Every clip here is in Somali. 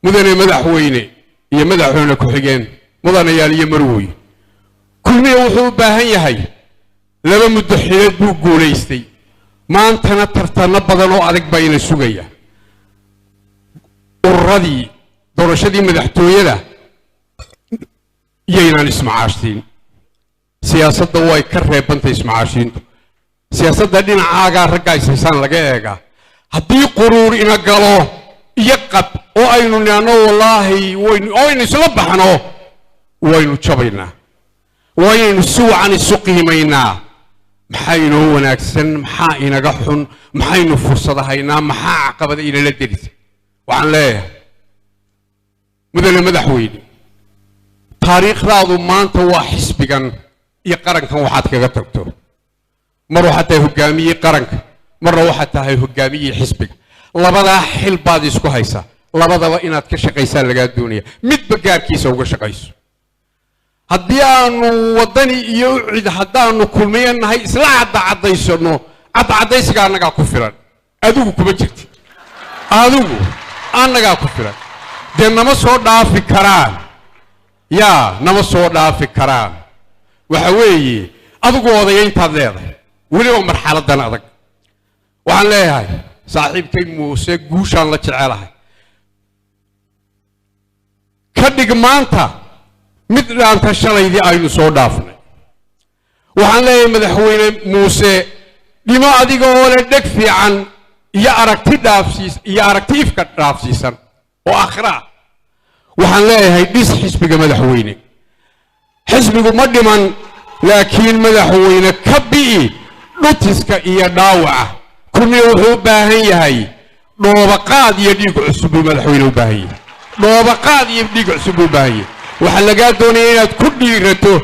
mudane madaxweyne iyo madaxweyne ku xigeen mudanayaal iyo marwey kulmiye wuxuu u baahan yahay laba muddo xileed buu guuleystay maantana tartano badan oo adag baa ina sugaya ururadii doorashadii madaxtooyada iyaynaan ismacaashiin siyaasadda way ka reebantay ismacaashiintu siyaasadda dhinacaagaa ragga ishaysaan laga eegaa haddii quruur ina galo iyo qab oo aynu nidhaahno wallaahi waynu isla baxno waynu jabaynaa waynaynu si wacan isu qiimaynaa maxaa inoo wanaagsan maxaa inaga xun maxaynu fursada haynaa maxaa caqabada inala derisay waxaan leeyahay mudane madaxweyne taariikhdaadu maanta waa xisbigan iyo qarankan waxaad kaga tagto mar waxaad tahay hogaamiyey qaranka marna waxaad tahay hogaamiyey xisbiga labadaa xil baad isku haysaa labadaba inaad ka shaqaysaan lagaa doonaya midba gaarkiisa uga shaqayso haddii aanu wadani iyo cid haddaanu kulmiyanahay isla caddaysano caddaysiga annagaa ku filan adigu kuma jirtid adigu annagaa ku filan dee nama soo dhaafi karaan yaa nama soo dhaafi karaan waxa weeye adigu odayayntaad leedahay weliba marxaladan adag waxaan leeyahay saaxiibkay muuse guushaan la jecelahay ka dhig maanta mid dhaanta shalaydii aynu soo dhaafnay waxaan leeyahay madaxweyne muuse dhimo adiga oo leh dheg fiican iyo aragti ifka dhaafsiisan oo aakhira ah waxaan leeyahay dhis xisbiga madaxweyne xisbigu ma dhiman laakiin madaxweyne ka bi'i dhutiska iyo dhaawaca kulmiye wuxuu u baahan yahay dhoobaqaad iyo dhiig cusub buu madaxweyne u baahan yahay dhoobaqaad iyo dhiig cusub buu u baahan yahay waxaa lagaa doonayaa inaad ku dhiirato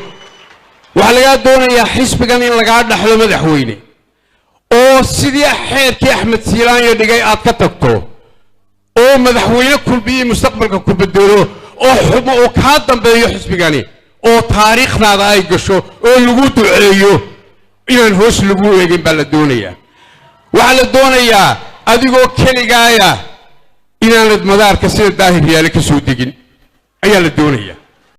waxaa lagaa doonayaa xisbigan in lagaa dhaxlo madaxweyne oo sidii xeerkii axmed siilaanyo dhigay aad ka tagto oo madaxweyne kulmiye mustaqbalka ku bedelo oo xumo oo kaa dambeeyo xisbigani oo taariikhdaada ay gasho oo lagu duceeyo inaan hoos lagu eegin baa la doonayaa waxaa la doonayaa adigoo keligaaya inaanad madaarka sida daahir yaale ka soo degin ayaa la doonayaa